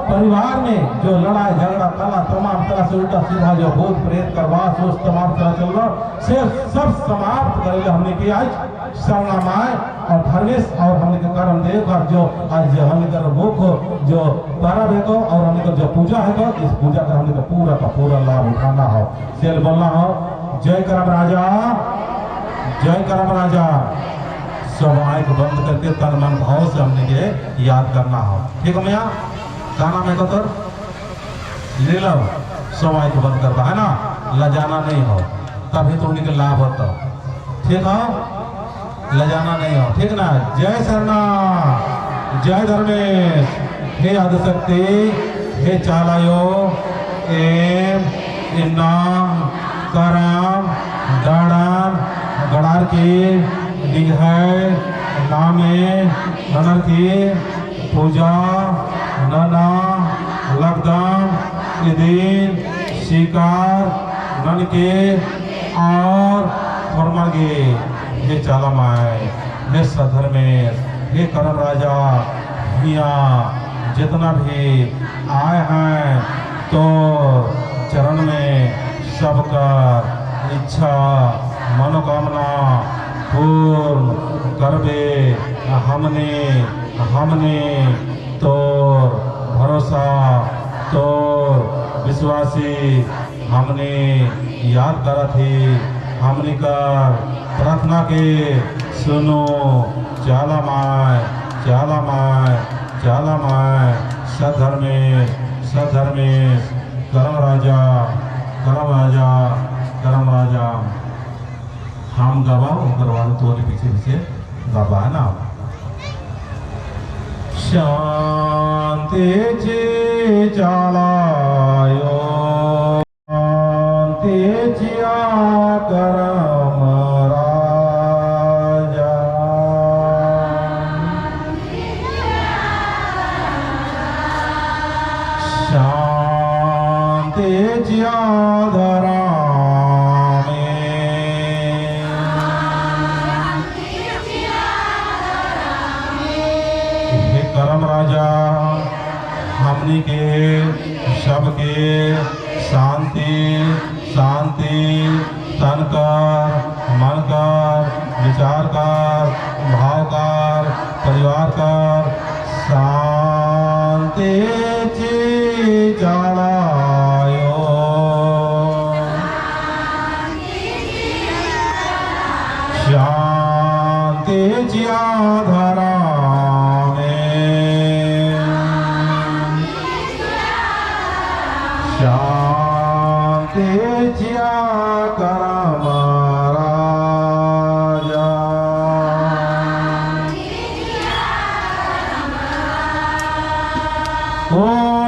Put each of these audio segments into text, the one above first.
परिवार में जो लड़ाई झगड़ा तला तमाम तरह से उल्टा सीधा जो भूत प्रेत करवास उस तमाम तरह चल रहा से सब समाप्त करेले हमने की आज शरणामाय और धर्मेश और हमने के कर्म देव और जो आज हमने का मुख जो पर्व है को और हमने का जो पूजा है को इस पूजा का हमने का पूरा लाभ उठाना हो सेल बोलना हो जय करम राजा जय करम राजा। सब आंख बंद करके तन मन भाव से हमने के याद करना हो ठीक है भैया गाना में तो ले लो सब आंख बंद करता है ना लजाना नहीं हो तभी तो उन्हीं के लाभ होता ठीक हो लजाना नहीं हो ठीक ना। जय शरणा जय धर्मेश हे आदिशक्ति हे चालायो एम इन्ना करम दाड़म गड़ार की दिघाई नामे ननर की पूजा नना लगदम इदीन शिकार नन के और फरमागे हे चाला माए हे सधर्मेश हे करम राजा यहाँ जितना भी आए हैं तो चरण में सबका इच्छा मनोकामना पूर्ण करबे हमने तो भरोसा तो विश्वासी हमने याद करा थी हमनी का प्रार्थना के सुनो। चाला माय चाला माय चाला माय सधर्मे सधर्मे करम राजा करम राजा करम राजा। हम गवाओ करवाने तो पीछे पीछे गवा ना। शांति जी चालायो शांति जिया करम राजा। शांति जिया धरा करम राजा। हमनी के सबके शांति शांति तन कर मन कर विचार कर भाव कर परिवार कर शांति जी जालायो। शांति जिया धरा शांति जिया करम राजा। ओ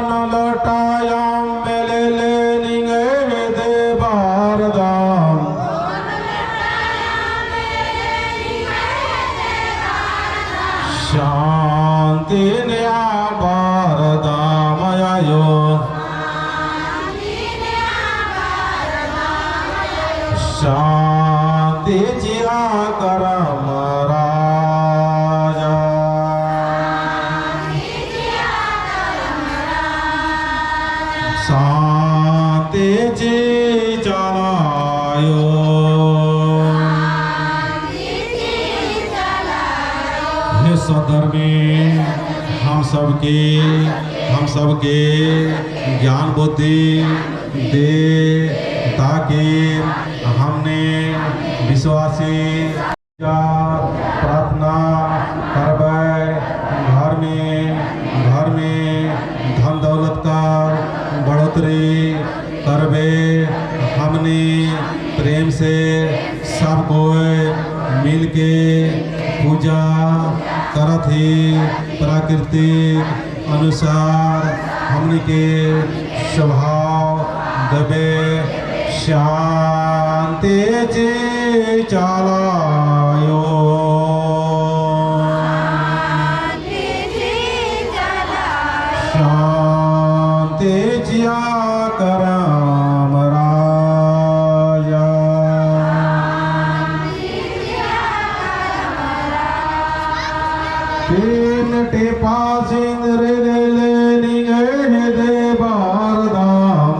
न लटायाम मेले ले निगे दे बारदाम। शांति न्या बारदाम आयो। शांति जिया करम राजा। शांति जी चलायो। हे सधर्मी हम सबके ज्ञान बुद्धि दे ताकि हमने विश्वासी प्रार्थना करबै। घर में धन दौलत का बढ़ोतरी करबे। हमने प्रेम से सब कोई मिल के पूजा करत ही प्राकृतिक अनुसार हमने के स्वभाव दबे। शांति जी चालायो। शांति जिया करम राजा। तीन टेपा सिंदूर ले निगे दे बारदाम।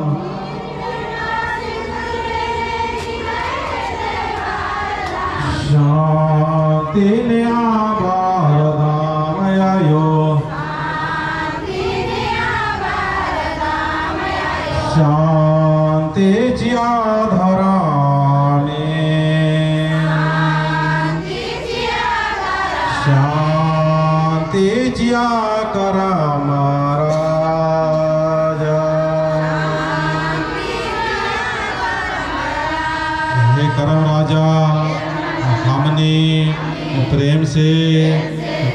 शांति न्या बारदाम आयो। शांति जिया धरा शांति जिया करम राजा। हे करम राजा हमने प्रेम से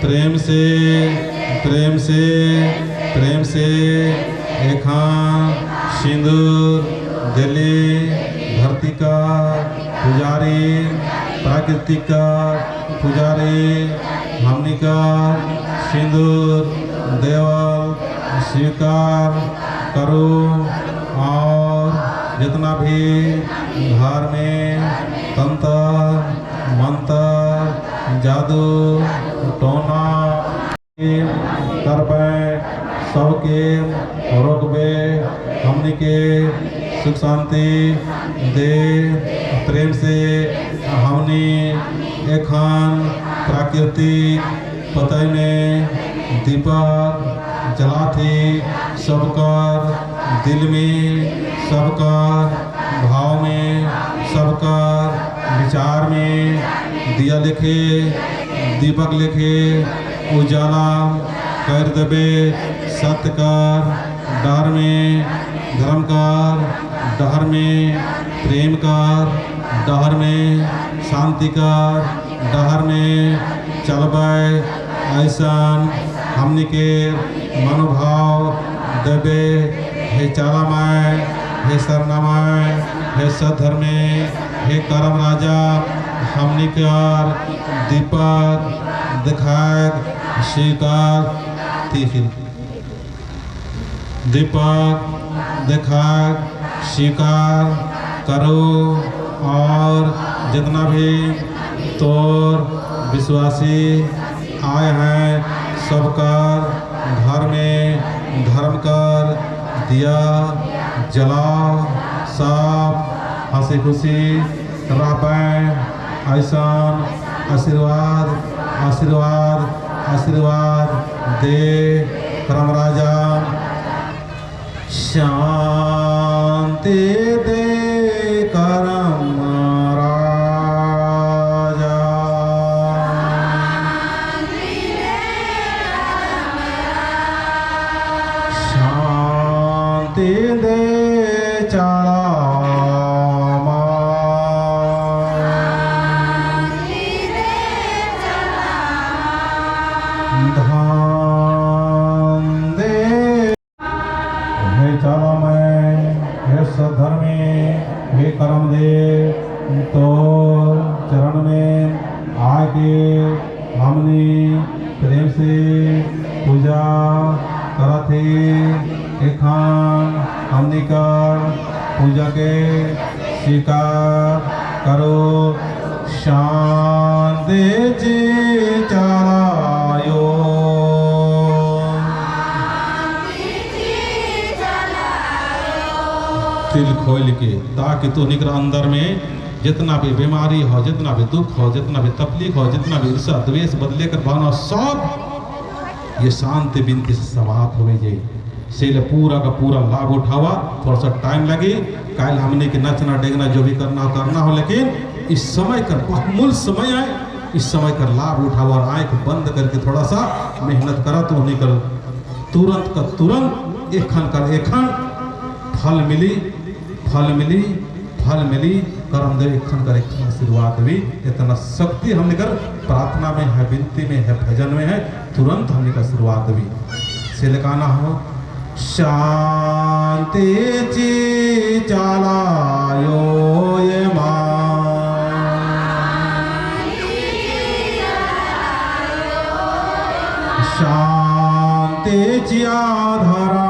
प्रेम से प्रेम से प्रेम से एखान सिंदूर दिली धरती का पुजारी प्राकृतिक का पुजारी हमनी का सिंदूर देवल स्वीकार करो। और जितना भी घर में तंत्र मंत्र जादू टोना करबे सबके रोकबे। हमनी के सुख शांति दे प्रेम से हमनी एखन प्राकृतिक पतय में दीपक जलाथी सबकर दिल में सबकर भाव में सब सबकर विचार में दिया लिखे दीपक लिखे उजाला कर देवे सत्य कर डर में धर्म कर डहर में प्रेम कर डहर में शांति कर डहर में चलबै ऐसन हमनी के मनोभाव देवे हे चालामय हे शरणमय हे सद्धर्मे हे करम राजा हमनी कर दीपक दिखाए स्वीकार दीपक दिखाए स्वीकार करो और जितना भी तोर विश्वासी आए हैं सबकर घर में धर्म कर दिया जलाओ सब हंसी खुशी रह ऐसा आशीर्वाद आशीर्वाद आशीर्वाद दे करम राजा शांति दे करम राजा शांति दे चाला हे करम दे तो चरण में आके हमने प्रेम से पूजा करा थे एखान हमने कर पूजा के स्वीकार करो शांति जी चलायो दिल खोल के ताकि तू निकर अंदर में जितना भी बीमारी हो जितना भी दुख हो जितना भी तकलीफ हो जितना भी ईर्षा द्वेष बदले कर भावना सब ये शांति बिनती से समाप्त हो जाए से पूरा का पूरा लाभ उठावा थोड़ा सा टाइम लगे कल हमने के नचना डेगना जो भी करना हो लेकिन इस समय का बहुमूल्य समय है इस समय का लाभ उठावा और आंख बंद करके थोड़ा सा मेहनत करा तो नहीं कर तुरंत का तुरंत एक खन कर एक खन फल मिली करम दे एक कर एक आशीर्वाद भी इतना शक्ति हमने कर प्रार्थना में है विनती में है भजन में है तुरंत हमने का आशीर्वाद भी से लगाना हो शांति जी चलायो ये शांति जी आधारा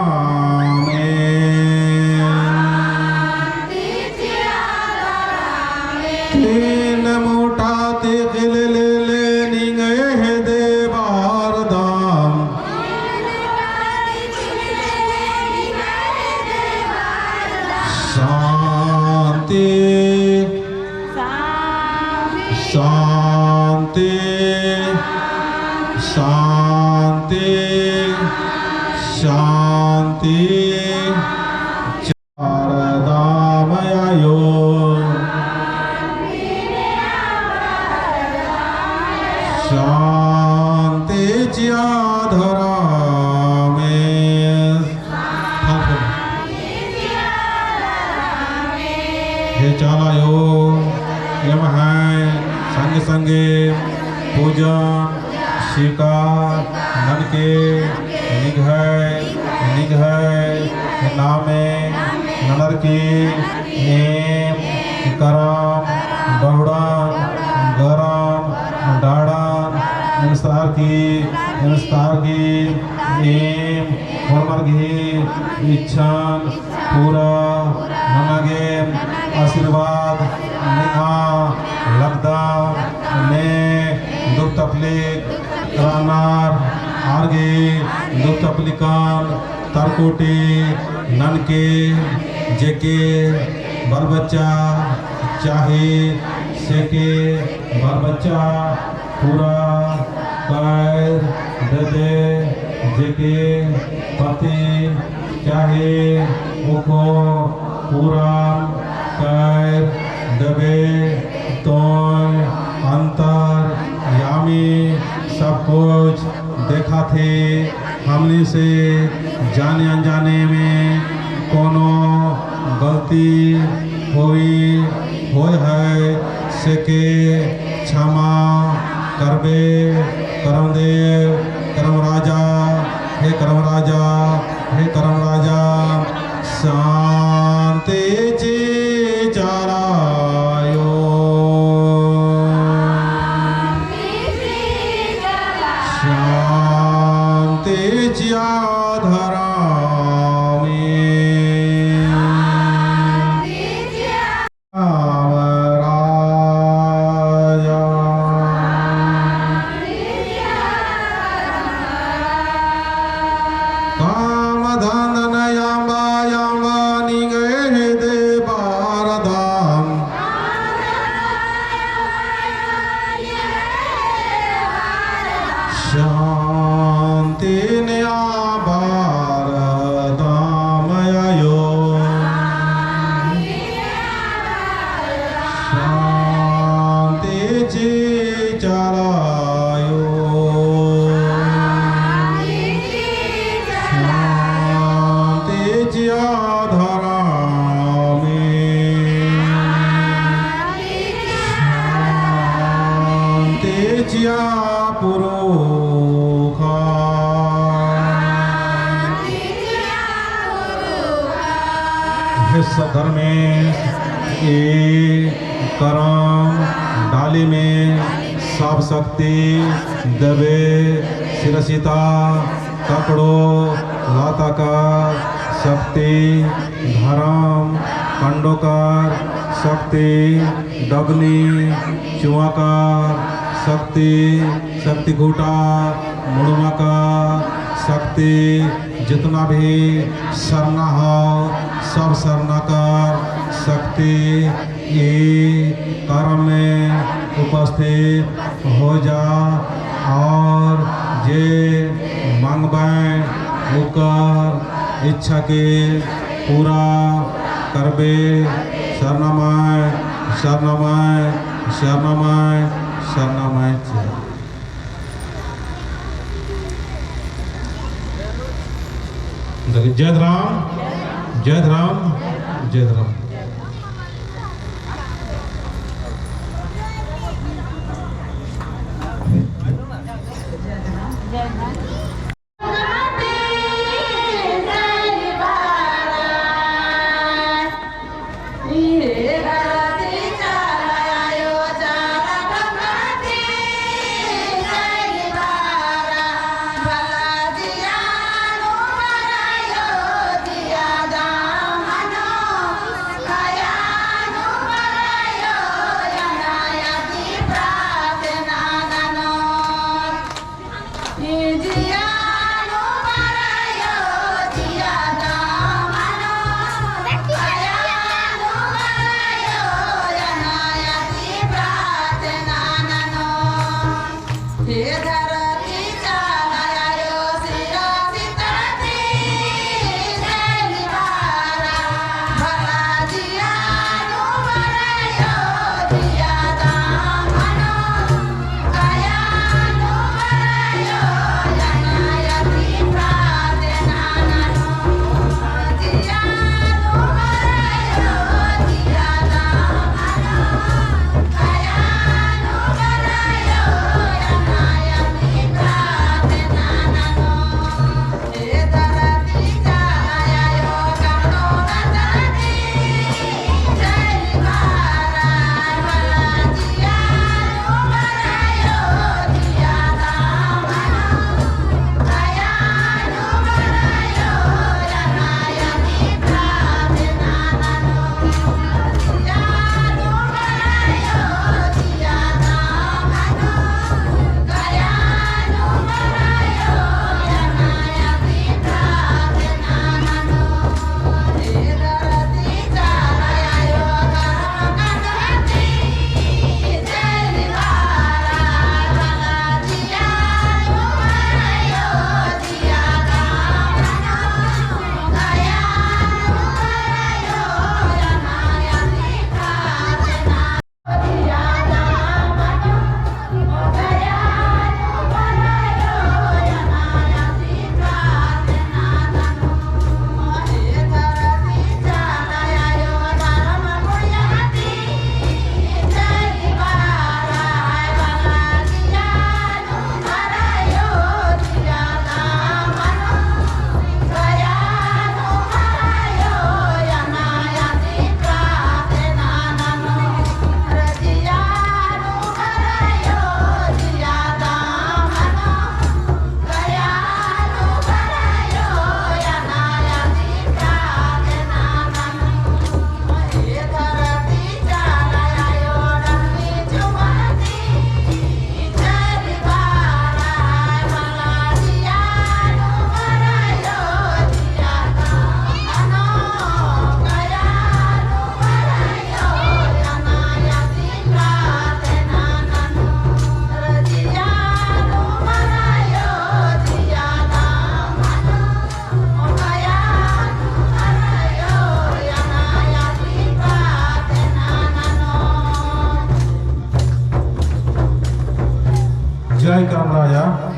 शांति शांति शांति चारदामयो शांति ज्याधरा में हे चालायो यम है संगे संगे पूजन स्वीकार मन के निघ नामे ननर की नेम करम बहुड़न गरम डाड़न इंस्तार की नेम होमर की इच्छन पूरा ननगे आशीर्वाद निहा लगदा ने दुख तकलीफ रानार आगे दुख तकलीकान तरकोटी ननके जेके बाल बच्चा चाहे सेके बाल बच्चा पूरा पैर दे दे जेके पति चाहे उको पूरा पैर दबे हमने से जाने अनजाने में कोनो गलती होय है से के क्षमा करबे करमदेव करम राजा हे करम राजा हे करम राजा शांति ची चलायो शांति चिया धरा शांति न्याबारदामयो शांति ची चलायो शांति चिया धरा में शांति चिया पुरो सदर में करम डाली में सब शक्ति दबे शिरसिता ककड़ो लाताकार शक्ति धर्म कंडोकार शक्ति डगनी चुआकार शक्ति शक्ति घूटा मुड़ुमाकार शक्ति जितना भी सरना हो सब सरना कर शक्ति ये कर्म में उपस्थित हो जा और जे मांगबें होकर इच्छा के पूरा करबे शरणमय शरणमय शरणमय शरणमय जय राम जय राम जय राम। जय करम राजा।